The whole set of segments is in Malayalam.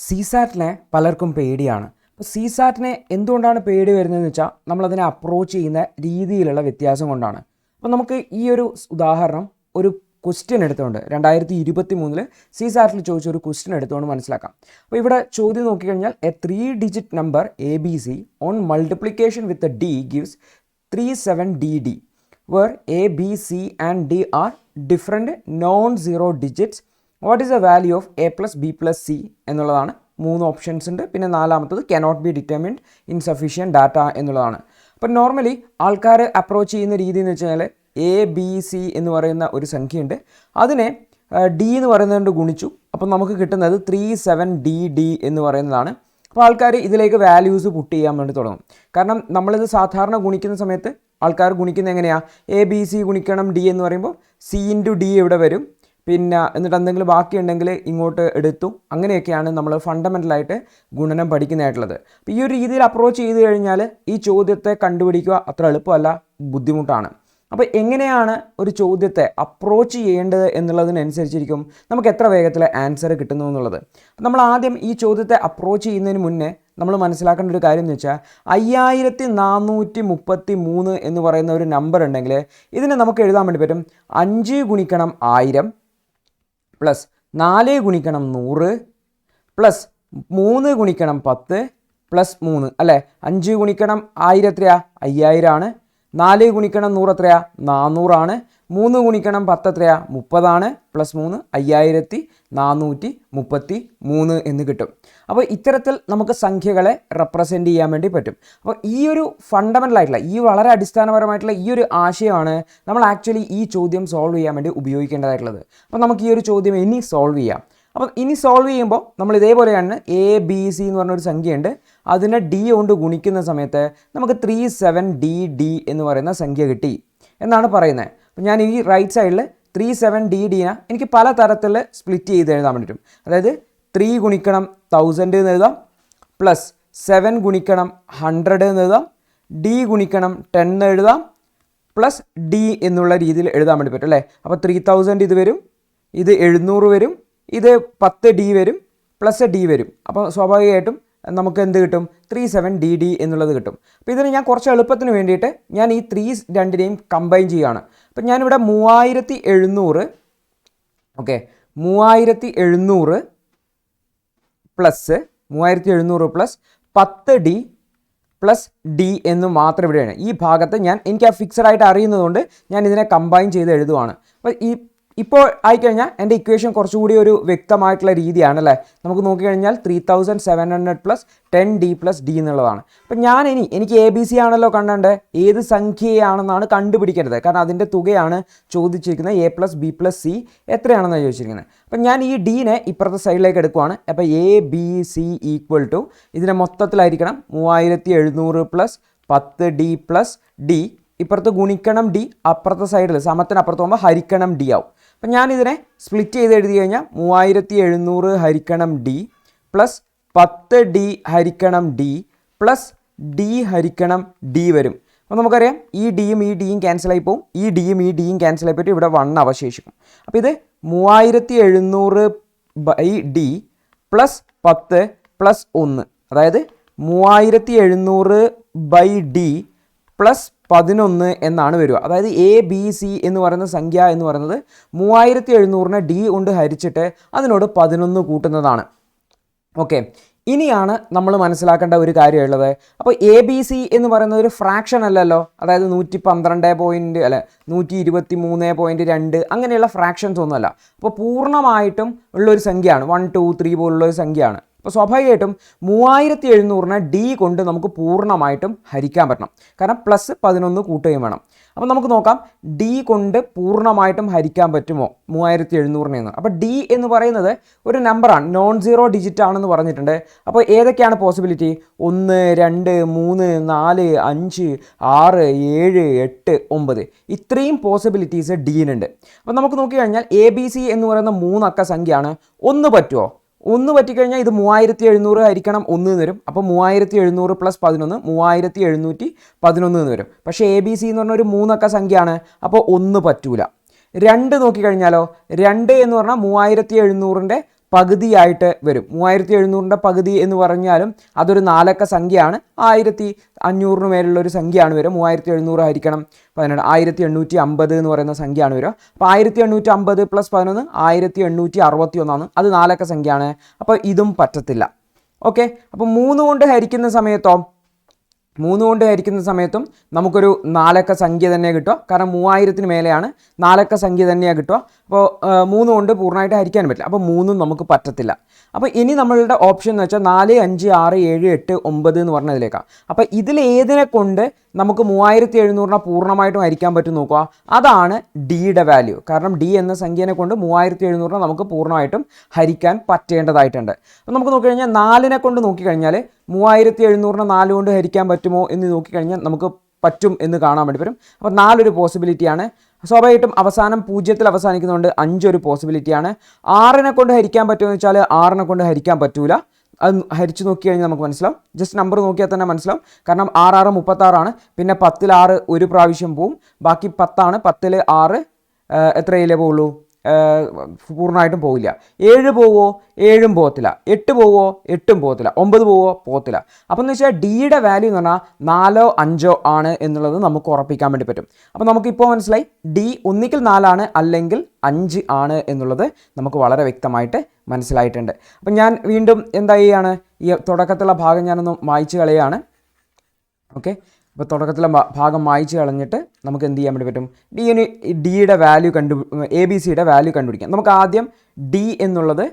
സീസാറ്റിനെ പലർക്കും പേടിയാണ്. അപ്പോൾ സീസാറ്റിനെ എന്തുകൊണ്ടാണ് പേടി വരുന്നതെന്ന് വെച്ചാൽ നമ്മളതിനെ അപ്രോച്ച് ചെയ്യുന്ന രീതിയിലുള്ള വ്യത്യാസം കൊണ്ടാണ്. അപ്പോൾ നമുക്ക് ഈ ഒരു ഉദാഹരണം ഒരു ക്വസ്റ്റ്യൻ എടുത്തുകൊണ്ട് 2023 സീസാറ്റിൽ ചോദിച്ച ഒരു ക്വസ്റ്റ്യൻ എടുത്തുകൊണ്ട് മനസ്സിലാക്കാം. അപ്പോൾ ഇവിടെ ചോദ്യം നോക്കിക്കഴിഞ്ഞാൽ A 3 digit number ABC on multiplication with D gives 37DD where A, B, C and D are different non-zero digits. What is the value of A plus B plus C എന്നുള്ളതാണ്. 3 ഓപ്ഷൻസ് ഉണ്ട്. പിന്നെ നാലാമത്തത് cannot be determined insufficient data എന്നുള്ളതാണ്. അപ്പം നോർമലി ആൾക്കാർ അപ്രോച്ച് ചെയ്യുന്ന രീതി എന്ന് വെച്ച് കഴിഞ്ഞാൽ ABC എന്ന് പറയുന്ന ഒരു സംഖ്യയുണ്ട്, അതിനെ D എന്ന് പറയുന്നതുകൊണ്ട് ഗുണിച്ചു. അപ്പം നമുക്ക് കിട്ടുന്നത് 37DD എന്ന് പറയുന്നതാണ്. അപ്പോൾ ആൾക്കാർ ഇതിലേക്ക് വാല്യൂസ് പുട്ട് ചെയ്യാൻ വേണ്ടി തുടങ്ങും. കാരണം നമ്മളിത് സാധാരണ ഗുണിക്കുന്ന സമയത്ത് ആൾക്കാർ ഗുണിക്കുന്നത് എങ്ങനെയാണ്? ABC ഗുണിക്കണം D എന്ന് പറയുമ്പോൾ C ഇൻറ്റു D ഇവിടെ വരും, പിന്നെ എന്നിട്ട് എന്തെങ്കിലും ബാക്കിയുണ്ടെങ്കിൽ ഇങ്ങോട്ട് എടുത്തു. അങ്ങനെയൊക്കെയാണ് നമ്മൾ ഫണ്ടമെൻ്റലായിട്ട് ഗുണനം പഠിക്കുന്നതായിട്ടുള്ളത്. അപ്പോൾ ഈ ഒരു രീതിയിൽ അപ്രോച്ച് ചെയ്ത് കഴിഞ്ഞാൽ ഈ ചോദ്യത്തെ കണ്ടുപിടിക്കുക അത്ര എളുപ്പമല്ല, ബുദ്ധിമുട്ടാണ്. അപ്പോൾ എങ്ങനെയാണ് ഒരു ചോദ്യത്തെ അപ്രോച്ച് ചെയ്യേണ്ടത് എന്നുള്ളതിനനുസരിച്ചിരിക്കും നമുക്ക് എത്ര വേഗത്തിൽ ആൻസർ കിട്ടുന്നു എന്നുള്ളത്. നമ്മൾ ആദ്യം ഈ ചോദ്യത്തെ അപ്രോച്ച് ചെയ്യുന്നതിന് മുന്നേ നമ്മൾ മനസ്സിലാക്കേണ്ട ഒരു കാര്യം എന്ന് വെച്ചാൽ 5433 എന്ന് പറയുന്ന ഒരു നമ്പർ ഉണ്ടെങ്കിൽ ഇതിനെ നമുക്ക് എഴുതാൻ വേണ്ടി പറ്റും 5 ഗുണിക്കണം 1000 പ്ലസ് 4 ഗുണിക്കണം 100 പ്ലസ് 3 ഗുണിക്കണം 10 പ്ലസ് 3 അല്ലേ. 5 ഗുണിക്കണം 1000 എത്രയാ? 5000 ആണ്. 4 ഗുണിക്കണം 100 എത്രയാ? 400 ആണ്. 3 ഗുണിക്കണം 10 എത്രയാ? 30 ആണ്. പ്ലസ് 3 5433 എന്ന് കിട്ടും. അപ്പോൾ ഇത്തരത്തിൽ നമുക്ക് സംഖ്യകളെ റെപ്രസെൻറ്റ് ചെയ്യാൻ വേണ്ടി പറ്റും. അപ്പോൾ ഈ ഒരു ഫണ്ടമെൻ്റലായിട്ടുള്ള ഈ വളരെ അടിസ്ഥാനപരമായിട്ടുള്ള ഈ ഒരു ആശയമാണ് നമ്മൾ ആക്ച്വലി ഈ ചോദ്യം സോൾവ് ചെയ്യാൻ വേണ്ടി ഉപയോഗിക്കേണ്ടതായിട്ടുള്ളത്. അപ്പോൾ നമുക്ക് ഈ ഒരു ചോദ്യം ഇനി സോൾവ് ചെയ്യാം. അപ്പോൾ ഇനി സോൾവ് ചെയ്യുമ്പോൾ നമ്മൾ ഇതേപോലെയാണ് ABC എന്ന് പറഞ്ഞൊരു സംഖ്യയുണ്ട്, അതിനെ D കൊണ്ട് ഗുണിക്കുന്ന സമയത്ത് നമുക്ക് 37DD എന്ന് പറയുന്ന സംഖ്യ കിട്ടി എന്നാണ് പറയുന്നത്. അപ്പോൾ ഞാൻ ഈ റൈറ്റ് സൈഡിൽ 37DDനെ എനിക്ക് പല തരത്തിൽ സ്പ്ലിറ്റ് ചെയ്ത് എഴുതാൻ വേണ്ടിയിട്ടും, അതായത് 3 ഗുണിക്കണം 1000 എന്ന് എഴുതാം, പ്ലസ് 7 ഗുണിക്കണം 100 എന്ന് എഴുതാം, D ഗുണിക്കണം 10 എന്ന് എഴുതാം, പ്ലസ് D എന്നുള്ള രീതിയിൽ എഴുതാൻ വേണ്ടി പറ്റും അല്ലേ. അപ്പോൾ 3000 ഇത് വരും, ഇത് 700 വരും, ഇത് 10D വരും, പ്ലസ് D വരും. അപ്പോൾ സ്വാഭാവികമായിട്ടും നമുക്ക് എന്ത് കിട്ടും? 37DD എന്നുള്ളത് കിട്ടും. അപ്പോൾ ഇതിന് ഞാൻ കുറച്ച് എളുപ്പത്തിന് വേണ്ടിയിട്ട് ഞാൻ ഈ 3 രണ്ടിനെയും കമ്പൈൻ ചെയ്യുകയാണ്. അപ്പം ഞാനിവിടെ 3700 okay 3700 plus 10D plus D എന്ന് മാത്രം ഇവിടെയാണ്. ഈ ഭാഗത്ത് എനിക്ക് ആ ഫിക്സഡ് ആയിട്ട് അറിയുന്നതുകൊണ്ട് ഞാൻ ഇതിനെ കമ്പൈൻ ചെയ്ത് എഴുതുവാണ്. അപ്പോൾ ഇപ്പോൾ ആയിക്കഴിഞ്ഞാൽ എൻ്റെ ഇക്വേഷൻ കുറച്ചുകൂടി ഒരു വ്യക്തമായിട്ടുള്ള രീതിയാണ് അല്ലേ. നമുക്ക് നോക്കിക്കഴിഞ്ഞാൽ 3700 പ്ലസ് 10D പ്ലസ് D എന്നുള്ളതാണ്. അപ്പം എനിക്ക് ABC ആണല്ലോ കണ്ടേണ്ടത്, ഏത് സംഖ്യയാണെന്നാണ് കണ്ടുപിടിക്കേണ്ടത്. കാരണം അതിൻ്റെ തുകയാണ് ചോദിച്ചിരിക്കുന്നത്. A plus B plus C എത്രയാണെന്നാണ് ചോദിച്ചിരിക്കുന്നത്. അപ്പം ഞാൻ ഈ Dനെ ഇപ്പുറത്തെ സൈഡിലേക്ക് എടുക്കുവാണ്. അപ്പോൾ ABC ഈക്വൽ ടു ഇതിനെ മൊത്തത്തിലായിരിക്കണം 3700 പ്ലസ് 10D പ്ലസ് D, ഇപ്പുറത്ത് ഗുണിക്കണം D, അപ്പുറത്തെ സൈഡിൽ സമത്തിനപ്പുറത്ത് പോകുമ്പോൾ ഹരിക്കണം D ആവും. അപ്പം ഞാനിതിനെ സ്പ്ലിറ്റ് ചെയ്ത് എഴുതി കഴിഞ്ഞാൽ 3700 ഹരിക്കണം D പ്ലസ് 10D ഹരിക്കണം D പ്ലസ് D ഹരിക്കണം D വരും. അപ്പോൾ നമുക്കറിയാം ഈ ഡിയും ഈ ഡിയും ക്യാൻസലായി പോകും, ഈ ഡിയും ഈ ഡിയും ക്യാൻസലായി പോയിട്ട് ഇവിടെ 1 അവശേഷിക്കും. അപ്പോൾ ഇത് 3700/D പ്ലസ് 10 പ്ലസ് 1, അതായത് 3700/D പ്ലസ് 11 എന്നാണ് വരിക. അതായത് ABC എന്ന് പറയുന്ന സംഖ്യ എന്ന് പറയുന്നത് 3700നെ D കൊണ്ട് ഹരിച്ചിട്ട് അതിനോട് 11 കൂട്ടുന്നതാണ്. ഓക്കെ, ഇനിയാണ് നമ്മൾ മനസ്സിലാക്കേണ്ട ഒരു കാര്യമുള്ളത്. അപ്പോൾ ABC എന്ന് പറയുന്നത് ഒരു ഫ്രാക്ഷൻ അല്ലല്ലോ, അതായത് 123.2 അങ്ങനെയുള്ള ഫ്രാക്ഷൻസ് ഒന്നുമല്ല. അപ്പോൾ പൂർണ്ണമായിട്ടും ഉള്ളൊരു സംഖ്യയാണ്, 1 2 3 പോലുള്ളൊരു സംഖ്യയാണ്. അപ്പോൾ സ്വാഭാവികമായിട്ടും 3700നെ D കൊണ്ട് നമുക്ക് പൂർണ്ണമായിട്ടും ഹരിക്കാൻ പറ്റണം, കാരണം പ്ലസ് 11 കൂട്ടുകയും വേണം. അപ്പോൾ നമുക്ക് നോക്കാം D കൊണ്ട് പൂർണ്ണമായിട്ടും ഹരിക്കാൻ പറ്റുമോ 3700 അപ്പോൾ D എന്ന് പറയുന്നത് ഒരു നമ്പറാണ്, നോൺ സീറോ ഡിജിറ്റ് ആണെന്ന് പറഞ്ഞിട്ടുണ്ട്. അപ്പോൾ ഏതൊക്കെയാണ് പോസിബിലിറ്റി? 1 2 3 4 5 6 7 8 9 ഇത്രയും പോസിബിലിറ്റീസ് Dനുണ്ട്. അപ്പോൾ നമുക്ക് നോക്കിക്കഴിഞ്ഞാൽ ABC എന്ന് പറയുന്ന 3 അക്ക സംഖ്യയാണ്. 1 പറ്റുമോ? 1 പറ്റിക്കഴിഞ്ഞാൽ ഇത് 3700 ഹരിക്കണം 1 എന്ന് വരും. അപ്പോൾ 3700 പ്ലസ് 11 3711 എന്ന് വരും. പക്ഷേ ABC എന്ന് പറഞ്ഞ ഒരു 3 അക്ക സംഖ്യയാണ്, അപ്പോൾ 1 പറ്റൂല. 2 നോക്കിക്കഴിഞ്ഞാലോ, 2 എന്ന് പറഞ്ഞാൽ 3700ൻ്റെ പകുതിയായിട്ട് വരും. 3700-ൻ്റെ പകുതി എന്ന് പറഞ്ഞാലും അതൊരു 4 അക്ക സംഖ്യയാണ്. 1500 മേലുള്ളൊരു സംഖ്യയാണ് വരിക. 3700 ഹരിക്കണം 12 1850 എന്ന് പറയുന്ന സംഖ്യയാണ് വരിക. അപ്പോൾ 1850 + 11 1861 അത് 4 അക്ക സംഖ്യയാണ്. അപ്പോൾ ഇതും പറ്റത്തില്ല. ഓക്കെ, അപ്പോൾ 3 കൊണ്ട് ഹരിക്കുന്ന സമയത്തും നമുക്കൊരു 4 അക്ക സംഖ്യ തന്നെ കിട്ടുക. കാരണം 3000-ന് മേലെയാണ്, 4 അക്ക സംഖ്യ തന്നെയാണ് കിട്ടുക. അപ്പോൾ 3 കൊണ്ട് പൂർണ്ണമായിട്ട് ഹരിക്കാൻ പറ്റില്ല. അപ്പോൾ 3 നമുക്ക് പറ്റത്തില്ല. അപ്പോൾ ഇനി നമ്മളുടെ ഓപ്ഷൻ എന്ന് വെച്ചാൽ 4 5 6 7 8 9 എന്ന് പറഞ്ഞതിലേക്കാണ്. അപ്പോൾ ഇതിലേതിനെ കൊണ്ട് നമുക്ക് 3700-നെ പൂർണ്ണമായിട്ടും ഹരിക്കാൻ പറ്റും നോക്കുക. അതാണ് ഡിയുടെ വാല്യൂ. കാരണം ഡി എന്ന സംഖ്യനെ കൊണ്ട് 3700-നെ നമുക്ക് പൂർണ്ണമായിട്ടും ഹരിക്കാൻ പറ്റേണ്ടതായിട്ടുണ്ട്. അപ്പോൾ നമുക്ക് നോക്കിക്കഴിഞ്ഞാൽ 4-നെ കൊണ്ട് നോക്കിക്കഴിഞ്ഞാൽ 3700-നെ 4 കൊണ്ട് ഹരിക്കാൻ പറ്റുമോ എന്ന് നോക്കിക്കഴിഞ്ഞാൽ നമുക്ക് പറ്റും എന്ന് കാണാൻ വേണ്ടി വരും. അപ്പോൾ 4 ഒരു പോസിബിലിറ്റിയാണ്. സ്വാഭാവികമായിട്ടും അവസാനം 0-ൽ അവസാനിക്കുന്നതുകൊണ്ട് 5 ഒരു പോസിബിലിറ്റിയാണ്. 6-നെ കൊണ്ട് ഹരിക്കാൻ പറ്റുമോ എന്ന് വെച്ചാൽ 6-നെ കൊണ്ട് ഹരിക്കാൻ പറ്റൂല. അത് ഹരിച്ച് നോക്കി കഴിഞ്ഞാൽ നമുക്ക് മനസ്സിലാവും. ജസ്റ്റ് നമ്പർ നോക്കിയാൽ തന്നെ മനസ്സിലാവും. കാരണം 6 6 36 പിന്നെ 10-ൽ 6 ഒരു പ്രാവശ്യം പോവും. ബാക്കി 10 ആണ്. 10-ൽ 6 എത്രയിലേ പോവുള്ളൂ? പൂർണ്ണമായിട്ടും പോവില്ല. 7 പോവോ? 7ഉം പോകത്തില്ല. 8 പോവോ? 8ഉം പോകത്തില്ല. 9 പോവോ? പോകത്തില്ല. അപ്പോൾ എന്ന് വെച്ചാൽ ഡിയുടെ വാല്യൂ എന്ന് പറഞ്ഞാൽ 4 5 ആണ് എന്നുള്ളത് നമുക്ക് ഉറപ്പിക്കാൻ വേണ്ടി പറ്റും. അപ്പോൾ നമുക്കിപ്പോൾ മനസ്സിലായി ഡി ഒന്നുകിൽ 4 ആണ് അല്ലെങ്കിൽ 5 ആണ് എന്നുള്ളത് നമുക്ക് വളരെ വ്യക്തമായിട്ട് മനസ്സിലായിട്ടുണ്ട്. അപ്പം ഞാൻ വീണ്ടും എന്താ ചെയ്യാണ്, ഈ തുടക്കത്തിലുള്ള ഭാഗം ഞാനൊന്ന് മായ്ച്ച് കളയാണ്. ഓക്കെ, അപ്പോൾ തുടക്കത്തിലെ ഭാഗം മായ്ച്ച് കളഞ്ഞിട്ട് നമുക്ക് എന്ത് ചെയ്യാൻ വേണ്ടി പറ്റും? ഡിയുടെ വാല്യൂ ABC-യുടെ വാല്യൂ കണ്ടുപിടിക്കാം. നമുക്ക് ആദ്യം ഡി എന്നുള്ളത്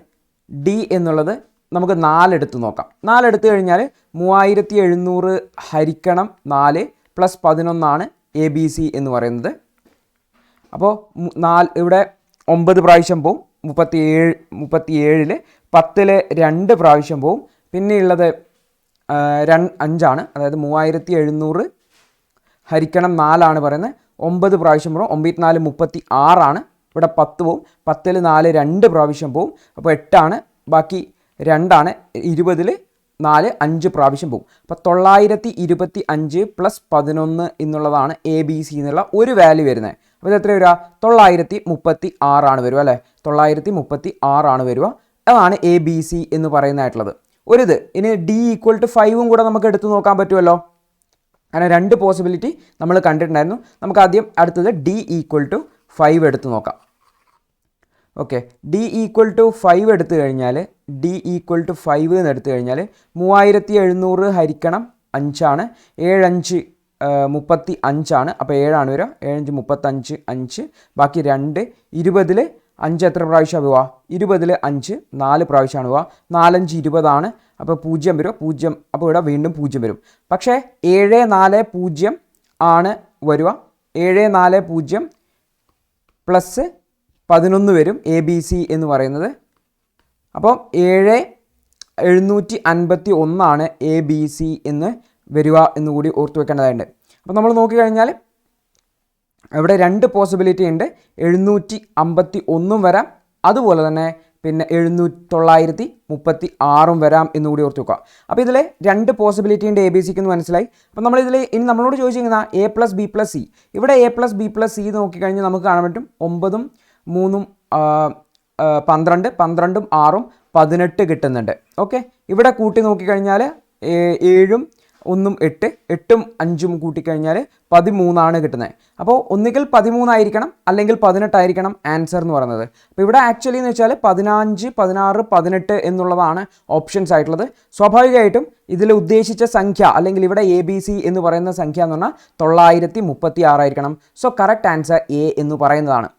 നമുക്ക് 4 എടുത്ത് നോക്കാം. 4 എടുത്തു കഴിഞ്ഞാൽ 3700 ഹരിക്കണം 4 + 11 ABC എന്ന് പറയുന്നത്. അപ്പോൾ ഇവിടെ 9 പ്രാവശ്യം പോവും. 37-ൽ 10-ൽ 2 പ്രാവശ്യം പോവും. പിന്നെയുള്ളത് 5 ആണ്. അതായത് 3700 ഹരിക്കണം 4 പറയുന്നത്. 9 പ്രാവശ്യം പോവും. 9 4 36 ആണ്. ഇവിടെ 10 പോവും. 10-ൽ 4 2 പ്രാവശ്യം പോവും. അപ്പോൾ 8 ആണ്. ബാക്കി 2 ആണ്. 20-ൽ 4 5 പ്രാവശ്യം പോവും. അപ്പോൾ 925 + 11 എന്നുള്ളതാണ് ABC എന്നുള്ള ഒരു വാല്യൂ വരുന്നത്. അപ്പോൾ ഇത് എത്ര വരിക? 936 ആണ് വരിക അല്ലേ? 936 ആണ് വരിക. അതാണ് ABC എന്ന് പറയുന്നതായിട്ടുള്ളത്. ഇനി D = 5 കൂടെ നമുക്ക് എടുത്ത് നോക്കാൻ പറ്റുമല്ലോ. അങ്ങനെ 2 പോസിബിലിറ്റി നമ്മൾ കണ്ടിട്ടുണ്ടായിരുന്നു. നമുക്ക് ആദ്യം അടുത്തത് D = 5 എടുത്ത് നോക്കാം. ഓക്കെ, D = 5 എടുത്തു കഴിഞ്ഞാൽ D = 5 എന്ന് എടുത്തു കഴിഞ്ഞാൽ 3700 ഹരിക്കണം 5 ആണ്. 7 5 35 ആണ്. അപ്പോൾ 7 ആണ് വരിക. 7 5 35 5 ബാക്കി 2. 20-ൽ 5 എത്ര പ്രാവശ്യം പോവുക? 20-ൽ 5 4 പ്രാവശ്യമാണ് പോവുക. 4 5 20 ആണ്. അപ്പോൾ 0 വരും. 0 അപ്പോൾ ഇവിടെ വീണ്ടും 0 വരും. പക്ഷേ 7 4 0 ആണ് വരിക. 7 4 0 + 11 വരും ABC എന്ന് പറയുന്നത്. അപ്പോൾ 7 751 ആണ് ABC എന്ന് വരിക എന്നുകൂടി ഓർത്തു വെക്കേണ്ടതായിട്ടുണ്ട്. അപ്പോൾ നമ്മൾ നോക്കിക്കഴിഞ്ഞാൽ ഇവിടെ 2 പോസിബിലിറ്റി ഉണ്ട്. 751 വരാം. അതുപോലെ തന്നെ പിന്നെ 936 വരാം എന്നുകൂടി ഓർത്ത് വെക്കുക. അപ്പോൾ ഇതിൽ 2 പോസിബിലിറ്റി ഉണ്ട് ABCക്ക് എന്ന് മനസ്സിലായി. അപ്പോൾ നമ്മളിതിൽ ഇനി നമ്മളോട് ചോദിച്ചിരിക്കുന്ന A + B + C. ഇവിടെ A + B + C നോക്കിക്കഴിഞ്ഞാൽ നമുക്ക് കാണാൻ പറ്റും 9ഉം 3ഉം 12 12ഉം 6ഉം 18 കിട്ടുന്നുണ്ട്. ഓക്കെ, ഇവിടെ കൂട്ടി നോക്കിക്കഴിഞ്ഞാൽ 7ഉം 1ഉം 8 8ഉം 5ഉം കൂട്ടിക്കഴിഞ്ഞാൽ 13 ആണ് കിട്ടുന്നത്. അപ്പോൾ ഒന്നുകിൽ 13 ആയിരിക്കണം അല്ലെങ്കിൽ 18 ആയിരിക്കണം ആൻസർ എന്ന് പറയുന്നത്. അപ്പോൾ ഇവിടെ ആക്ച്വലി എന്ന് വെച്ചാൽ 15 16 18 എന്നുള്ളതാണ് ഓപ്ഷൻസ് ആയിട്ടുള്ളത്. സ്വാഭാവികമായിട്ടും ഇതിൽ ഉദ്ദേശിച്ച സംഖ്യ അല്ലെങ്കിൽ ഇവിടെ ABC എന്ന് പറയുന്ന സംഖ്യ എന്ന് പറഞ്ഞാൽ 936 ആയിരിക്കണം. സോ കറക്റ്റ് ആൻസർ A എന്ന് പറയുന്നതാണ്.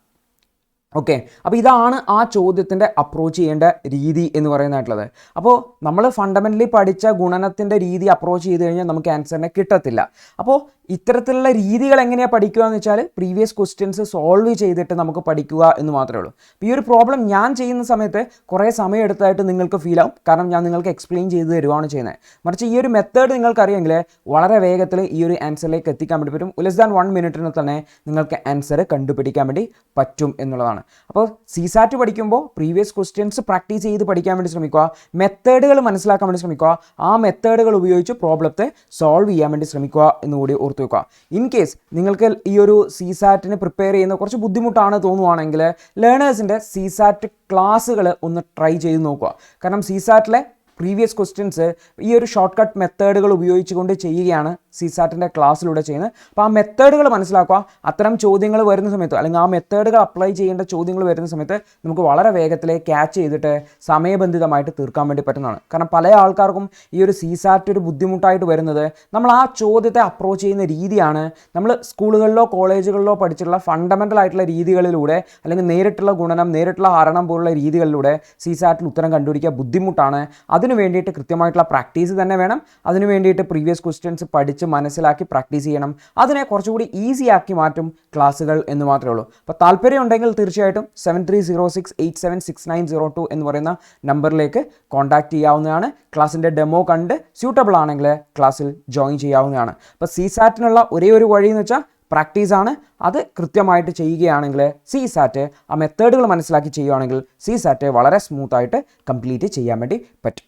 ഓക്കെ, അപ്പോൾ ഇതാണ് ആ ചോദ്യത്തിൻ്റെ അപ്രോച്ച് ചെയ്യേണ്ട രീതി എന്ന് പറയുന്നതായിട്ടുള്ളത്. അപ്പോൾ നമ്മൾ ഫണ്ടമെൻ്റലി പഠിച്ച ഗുണനത്തിൻ്റെ രീതി അപ്രോച്ച് ചെയ്ത് കഴിഞ്ഞാൽ നമുക്ക് ആൻസറിനെ കിട്ടത്തില്ല. അപ്പോൾ ഇത്തരത്തിലുള്ള രീതികൾ എങ്ങനെയാണ് പഠിക്കുക എന്ന് വെച്ചാൽ പ്രീവിയസ് ക്വസ്റ്റ്യൻസ് സോൾവ് ചെയ്തിട്ട് നമുക്ക് പഠിക്കുക എന്ന് മാത്രമേ ഉള്ളൂ. അപ്പോൾ ഈ ഒരു പ്രോബ്ലം ഞാൻ ചെയ്യുന്ന സമയത്ത് കുറേ സമയം എടുത്തായിട്ട് നിങ്ങൾക്ക് ഫീൽ ആവും. കാരണം ഞാൻ നിങ്ങൾക്ക് എക്സ്പ്ലെയിൻ ചെയ്ത് തരുവാണ് ചെയ്യുന്നത്. മറിച്ച് ഈ ഒരു മെത്തേഡ് നിങ്ങൾക്ക് അറിയാമെങ്കിൽ വളരെ വേഗത്തിൽ ഈ ഒരു ആൻസറിലേക്ക് എത്തിക്കാൻ വേണ്ടി പറ്റും. ലെസ് ദാൻ 1 മിനിറ്റിന് തന്നെ നിങ്ങൾക്ക് ആൻസർ കണ്ടുപിടിക്കാൻ വേണ്ടി പറ്റും എന്നുള്ളതാണ്. അപ്പോൾ CSAT പഠിക്കുമ്പോൾ പ്രീവിയസ് ക്വസ്റ്റ്യൻസ് പ്രാക്ടീസ് ചെയ്ത് പഠിക്കാൻ വേണ്ടി ശ്രമിക്കുക, മെത്തേഡുകൾ മനസ്സിലാക്കാൻ വേണ്ടി ശ്രമിക്കുക, ആ മെത്തേഡുകൾ ഉപയോഗിച്ച് പ്രോബ്ലത്തെ സോൾവ് ചെയ്യാൻ വേണ്ടി ശ്രമിക്കുക എന്നുകൂടി ഓർത്ത് വെക്കുക. ഇൻ കേസ് നിങ്ങൾക്ക് ഈ ഒരു CSATന് പ്രിപ്പയർ ചെയ്യുന്ന കുറച്ച് ബുദ്ധിമുട്ടാണ് തോന്നുവാണെങ്കിൽ ലേണേഴ്സിൻ്റെ CSAT ക്ലാസ്സുകൾ ഒന്ന് ട്രൈ ചെയ്ത് നോക്കുക. കാരണം CSATലെ പ്രീവിയസ് ക്വസ്റ്റ്യൻസ് ഈ ഒരു ഷോർട്ട് കട്ട് മെത്തേഡുകൾ ഉപയോഗിച്ചുകൊണ്ട് ചെയ്യുകയാണ് CSATൻ്റെ ക്ലാസ്സിലൂടെ ചെയ്യുന്നത്. അപ്പോൾ ആ മെത്തേഡുകൾ മനസ്സിലാക്കുക. അത്തരം ചോദ്യങ്ങൾ വരുന്ന സമയത്ത് അല്ലെങ്കിൽ ആ മെത്തേഡുകൾ അപ്ലൈ ചെയ്യേണ്ട ചോദ്യങ്ങൾ വരുന്ന സമയത്ത് നമുക്ക് വളരെ വേഗത്തിൽ ക്യാച്ച് ചെയ്തിട്ട് സമയബന്ധിതമായിട്ട് തീർക്കാൻ വേണ്ടി പറ്റുന്നതാണ്. കാരണം പല ആൾക്കാർക്കും ഈ ഒരു CSAT ഒരു ബുദ്ധിമുട്ടായിട്ട് വരുന്നത് നമ്മൾ ആ ചോദ്യത്തെ അപ്രോച്ച് ചെയ്യുന്ന രീതിയാണ്. നമ്മൾ സ്കൂളുകളിലോ കോളേജുകളിലോ പഠിച്ചിട്ടുള്ള ഫണ്ടമെൻ്റൽ ആയിട്ടുള്ള രീതികളിലൂടെ അല്ലെങ്കിൽ നേരിട്ടുള്ള ഗുണനം, നേരിട്ടുള്ള ഹരണം പോലുള്ള രീതികളിലൂടെ CSATൽ ഉത്തരം കണ്ടുപിടിക്കുക ബുദ്ധിമുട്ടാണ്. അതിന് വേണ്ടിയിട്ട് കൃത്യമായിട്ടുള്ള പ്രാക്ടീസ് തന്നെ വേണം. അതിന് വേണ്ടിയിട്ട് പ്രീവിയസ് ക്വസ്റ്റ്യൻസ് പഠിച്ച് മനസ്സിലാക്കി പ്രാക്ടീസ് ചെയ്യണം. അതിനെ കുറച്ചുകൂടി ഈസി ആക്കി മാറ്റും ക്ലാസ്സുകൾ എന്ന് മാത്രമേ ഉള്ളൂ. അപ്പോൾ താല്പര്യം ഉണ്ടെങ്കിൽ തീർച്ചയായിട്ടും 7306876902 എന്ന് പറയുന്ന നമ്പറിലേക്ക് കോൺടാക്റ്റ് ചെയ്യാവുന്നതാണ്. ക്ലാസ്സിൻ്റെ ഡെമോ കണ്ട് സ്യൂട്ടബിൾ ആണെങ്കിൽ ക്ലാസ്സിൽ ജോയിൻ ചെയ്യാവുന്നതാണ്. അപ്പോൾ CSATനുള്ള ഒരേ ഒരു വഴി എന്ന് വെച്ചാൽ പ്രാക്ടീസാണ്. അത് കൃത്യമായിട്ട് ചെയ്യുകയാണെങ്കിൽ CSAT ആ മെത്തേഡുകൾ മനസ്സിലാക്കി ചെയ്യുകയാണെങ്കിൽ CSAT വളരെ സ്മൂത്തായിട്ട് കംപ്ലീറ്റ് ചെയ്യാൻ വേണ്ടി പറ്റും.